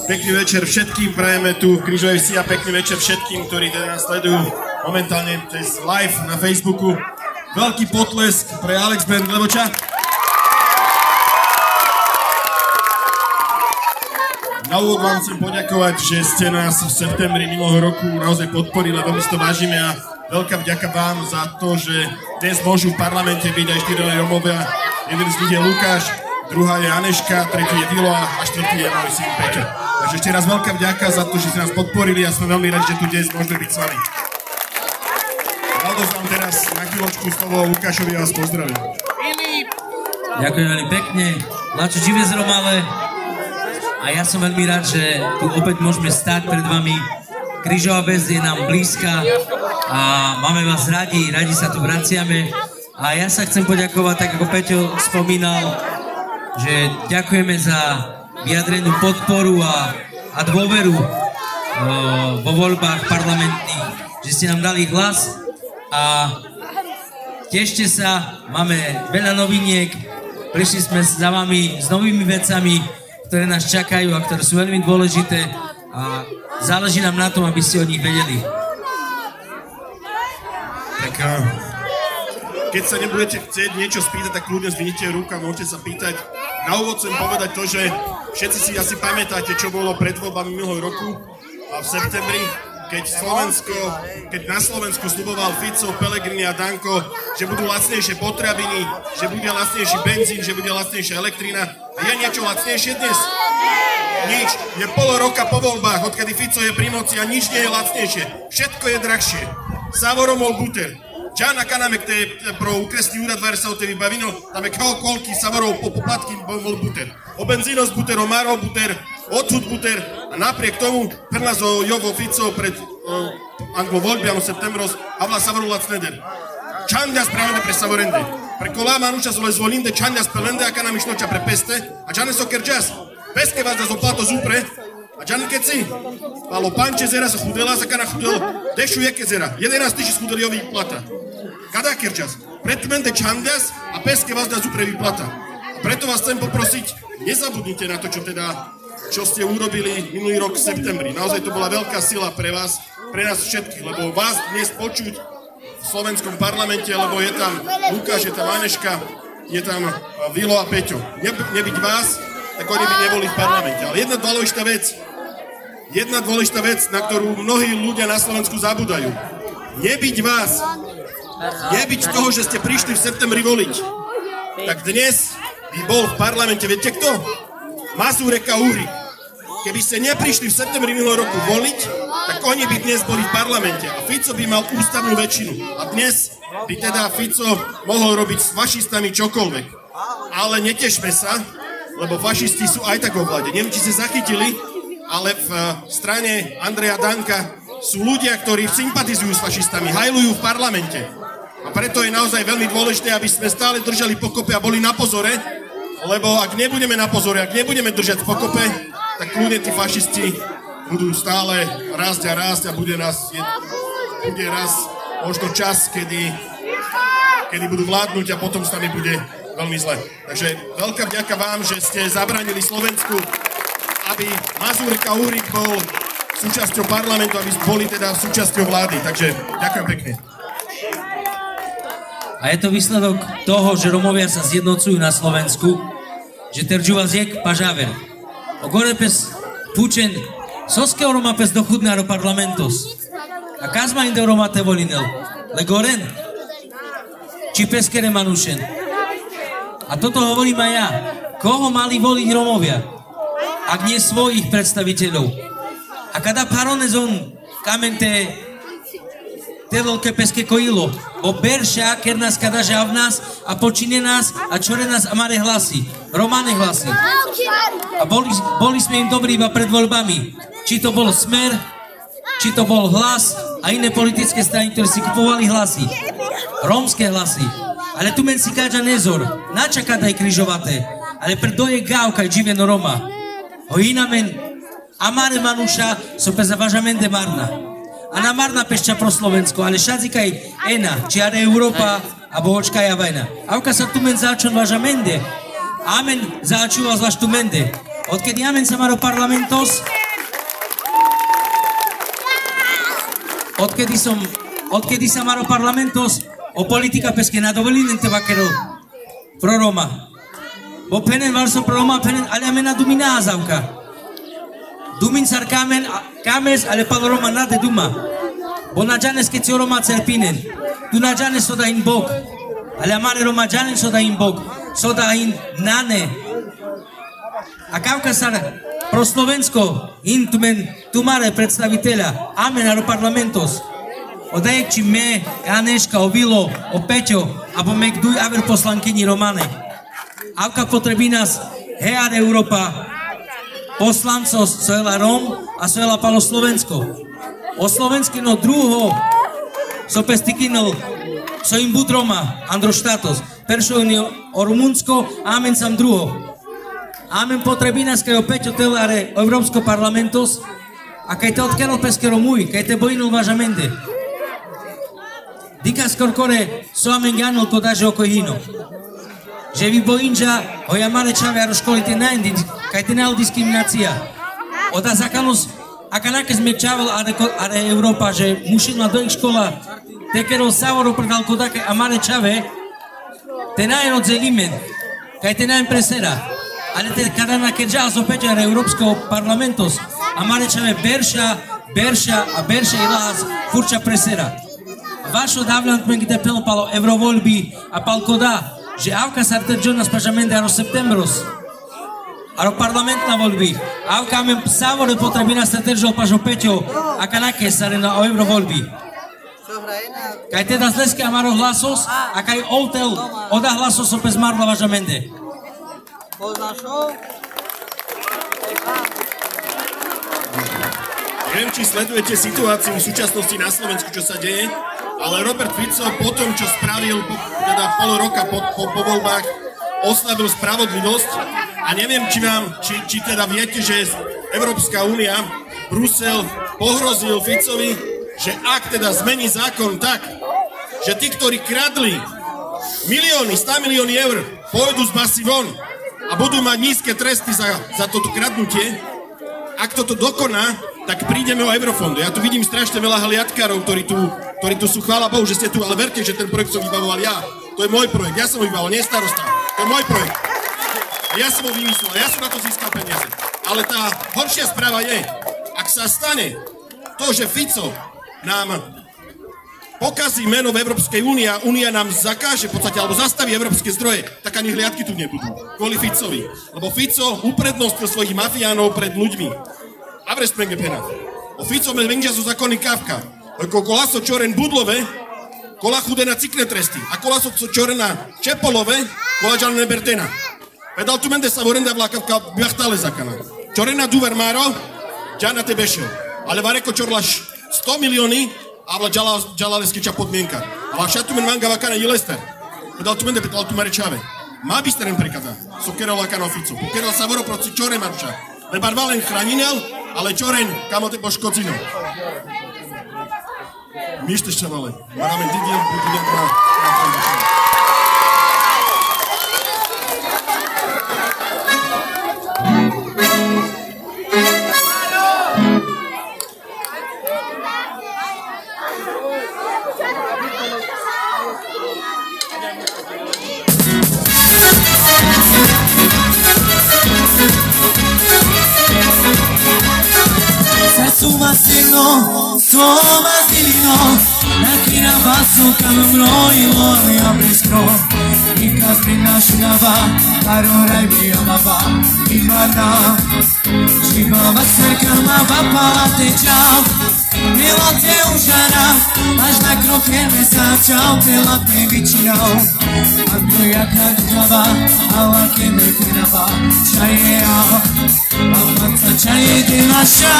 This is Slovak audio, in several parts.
Pekný večer všetkým, prajeme tu v Krížovej Vsi a pekný večer všetkým, ktorí teda nás sledujú momentálne cez live na Facebooku. Veľký potlesk pre Alex Band Levoča. Na úvod vám chcem poďakovať, že ste nás v septembri minulého roku naozaj podporili, veľmi si to vážime a veľká vďaka vám za to, že dnes môžu v parlamente byť aj 4 Romovia. Jeden z nich je Lukáš, druhá je Aneška, tretí je Dilo a štvrtý je môj syn Peťo. Takže ešte raz veľká vďaka za to, že ste nás podporili a sme veľmi radi, že tu dnes môžeme byť s vami. Odovzdám teraz na chvíľočku slovo Lukášovi a vás pozdravím. Ďakujem veľmi pekne. Lačo živé z Romale. A ja som veľmi rád, že tu opäť môžeme stáť pred vami. Krížová Ves je nám blízka a máme vás radi sa tu vraciame. A ja sa chcem poďakovať, tak ako Peťo spomínal, že ďakujeme za vyjadrenú podporu a dôveru vo voľbách parlamentných, že ste nám dali hlas a tešte sa, máme veľa noviniek, prišli sme za vami s novými vecami, ktoré nás čakajú a ktoré sú veľmi dôležité a záleží nám na tom, aby ste o nich vedeli. Tak keď sa nebudete chcieť niečo spýtať, tak kľudne zdvihnite ruku a môžete sa pýtať. Na úvod chcem povedať to, že všetci si asi pamätáte, čo bolo pred voľbami minulého roku a v septembri, keď na Slovensku sľuboval Fico, Pellegrini a Danko, že budú lacnejšie potraviny, že bude lacnejší benzín, že bude lacnejšia elektrina. A je niečo lacnejšie dnes? Nič. Je pol roka po voľbách, odkedy Fico je pri moci a nič nie je lacnejšie. Všetko je drahšie. Savoromol buter. Già na caname pro ukresný úrad sa o te vybavino, tam je koľký savorov po poplatky bol buter. O benzíno z buter, o maro buter, odsud buter a napriek tomu prnas o Jovo Fico pred anglo voľbiano septembros avla savorulac neder. Čandia správne pre savorende. Pre kolá manuša sole zvolinde čandia spelende a kana mišnoča pre peste a čane so kerčas. Peske vás da zoplato zupre a čane keci. Palo panče zera sa chudela, sa kana chudelo. Dešu je kezera. 11 000 schudeli ových plata. Kada kerčas? Pretmende čandias a peske vás da zupre vyplata. A preto vás chcem poprosiť, nezabudnite na to, čo ste urobili minulý rok v septembri. Naozaj to bola veľká sila pre vás, pre nás všetkých, lebo vás dnes počuť v slovenskom parlamente, lebo je tam Lukáš, je tam Aneška, je tam Vilo a Peťo. Nebyť vás, tak oni by neboli v parlamente. Ale jedna dôležitá vec, na ktorú mnohí ľudia na Slovensku zabúdajú. Nebyť vás, nebyť toho, že ste prišli v septembri voliť, tak dnes by bol v parlamente, viete kto? Mazurek a Uhrík. Keby ste neprišli v septembri minulého roku voliť, tak oni by dnes boli v parlamente a Fico by mal ústavnú väčšinu. A dnes by teda Fico mohol robiť s fašistami čokoľvek. Ale netešme sa, lebo fašisti sú aj tak vo vláde. Neviem, či ste zachytili, ale v strane Andreja Danka sú ľudia, ktorí sympatizujú s fašistami, hajlujú v parlamente. A preto je naozaj veľmi dôležité, aby sme stále držali pokope a boli na pozore, lebo ak nebudeme na pozore, ak nebudeme držať pokope, tak kľudne tí fašisti budú stále rásť a rásť a bude raz možno čas, kedy budú vládnuť a potom sa mi bude veľmi zle. Takže veľká vďaka vám, že ste zabránili Slovensku, aby Mazurek a Uhrík bol súčasťou parlamentu, aby boli teda súčasťou vlády. Takže ďakujem pekne. A je to výsledok toho, že Romovia sa zjednocujú na Slovensku, že terđuva zjek pa žaver. O gore pes pučen soskeo Roma pes dochudná do parlamentos. A kazma inde Roma te volinel. Le goren? Či peskere manušen? A toto hovorím aj ja. Koho mali voliť Romovia? Ak nie svojich predstaviteľov. A kada paronezon kamente telolke peske kojilo, bo berša, ker nás kada žav nás a počine nás a čore nás a mare hlasy, romane hlasy. A boli sme im dobrí iba pred voľbami. Či to bol Smer, či to bol Hlas a iné politické strany, ktoré si kupovali hlasy. Rómske hlasy. Ale tu men si káďa nezor, načakadaj križovaté, ale preto je gávka i živeno Roma. O inamen, amare manuša, so pe zavažamende marna. A na marna pešťa pro Slovensko, ale šadzikaj ena, či are Európa, a bohočka je vajna. Avka sa tu men začon važamende, amen začúva zvlášť tu mende. odkedy amen sa maro parlamentos, odkedy sa maro parlamentos, o politika peske na dovolinen te vakero pro Roma. Bo penen varso pro Roma, penen ale amena dumina azavka. Dumin sar kames ale palo Roma nade duma. Bo na janes ke Roma cerpinen. Tu na janes soda in bog. Ale amare Roma janes soda in bog. Soda in nane. A Kaukasar pro Slovensko in tu mare predstaviteľa. Amen aro parlamentos. Odajek či me, Aneška, o Vilo, o Peťo, abo mek duj aver poslankyni Romane. Avka potrebí nás hear Európa, poslancos sojela Rom a sojela palo Slovensko. O Slovenskino druho so pestikinul so im bud Roma, Andro štátos. Peršo o Rumunsko, amen sam druho. Amen potrebí nás kaj o Peťo telare o Európsko parlamentos a kaj te odkenol peskero muj, kaj te bojinul važamende. Dika skorkore so amen ganul ko daže oko hino. Že vi bojinža o jamare čave aro školi te najendin, kaj te nal diskriminácia. Oda zakanus, akanake sme čavel are Európa, že mušilna do ich škola, te kero savoro prdal kodake amare čave, te najen odzelimen, kaj te najen presera. Ale te kada na keďa zo peťa are Európsko parlamentos, amare čave berša ilahas furča presera. Vašo davlant mengite pelopalo eurovoľby a palkoda, že avka sa terđona spažamende aro septembros, aro parlamentna voľby, avka me savore potrebina sa terđol pažo peťo, a kanake sare na eurovoľby. Kaj teda zleske amaro hlasos, a kaj outel oda hlasos opes marla važamende. Neviem, či sledujete situáciu v súčasnosti na Slovensku, čo sa deje, ale Robert Fico po tom, čo spravil teda pol roka po voľbách, oslavil spravodlivosť a neviem, či teda viete, že Európska únia, Brusel pohrozil Ficovi, že ak teda zmení zákon tak, že tí, ktorí kradli milióny, 100 milióny eur, pôjdu z basy von a budú mať nízke tresty za toto kradnutie, ak toto dokoná, tak prídeme o eurofondu. Ja tu vidím strašne veľa hliadkárov, ktorí tu sú, chvála Bohu, že ste tu, ale verte, že ten projekt som vybavoval ja. To je môj projekt, ja som ho vybavoval, nie starosta. To je môj projekt. Ja som ho vymyslel, ja som na to získal peniaze. Ale tá horšia správa je, ak sa stane to, že Fico nám pokazí meno v Európskej únii a únia nám zakáže v podstate, alebo zastaví európske zdroje, tak ani hliadky tu nebudú. Kvôli Ficovi. Lebo Fico uprednostil svojich mafiánov pred ľuďmi. Avrei sprenge penat. O Fico me vengia su zakoni Kafka. Ko kolaso čoren budlove, kola chude na cikne tresti. A kolaso čorena čepolove, kola žal nebertena. Pedal tu mende sa vorenda vlakavka bjahtale zakana. Čorena duver maro, džana te bešio. Ale vareko čorlaš 100 milióny, a vla džala leskiča podmienka. A šatu men manga vakana ilester. Pedal tu mende pedal tu marečave. Má bisteren prikada. So kerol vakana Fico. Pokerol sa voro proci čore marča. Nebar valen chraninel, ale čoren, kamo te poškocino. Mište ščavale. Maramen didiel, budem na Masino, Thomas Dilino, Nakina Basso, Calumro, Ilone, Abriscro, Icas Rinashinava, Arora e Biamava, Imana, Chigava cerca uma vapa, te tchau, pela teu jará, mas na croquemessa, tchau, pela pevitinão, a mulher cantava, a que me cuidava, chaiea, a manta chai de machá.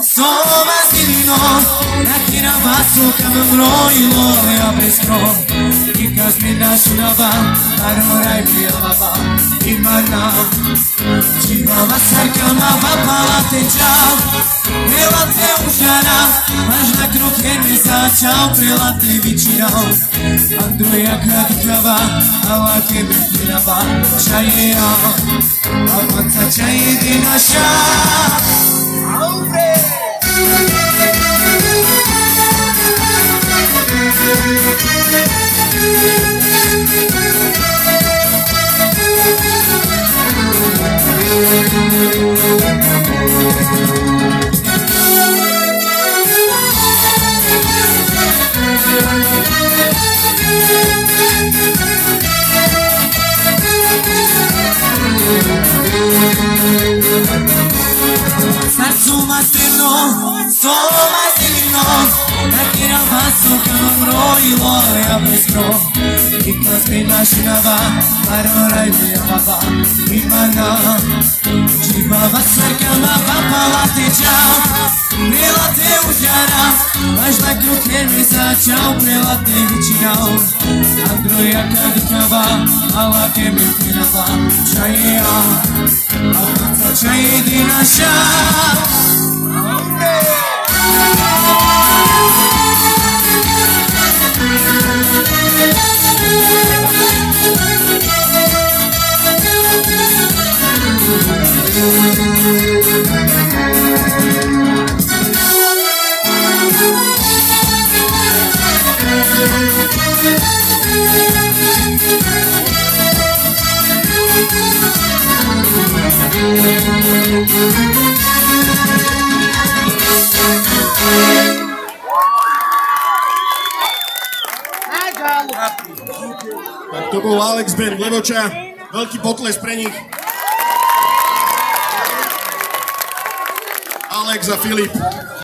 soma zilino, nakina basu kamamroilo ya beskro, ikas mina shunava, arorai biava, imana, jiva vasar kamava palate čau, prelate užara, važna kruh sa čau, prelate vičinau, Andruja kadikava, ala kebe tinava, čajeja, avanca čaje dinaša. Srcu materno, soma zilino, nakina basu kamamroilo ja beskro, ikas mina šunava, arorai biava, imana, jiva vasar kamava palate čau, prelate užara, važna kruh sa čau, prelate vičinau, Andruja kadikava, ala kebe tinava, čajeja, avanca čaje dinaša. Tak to bol Alex Band Levoča, veľký potles pre nich. Alex a Filip.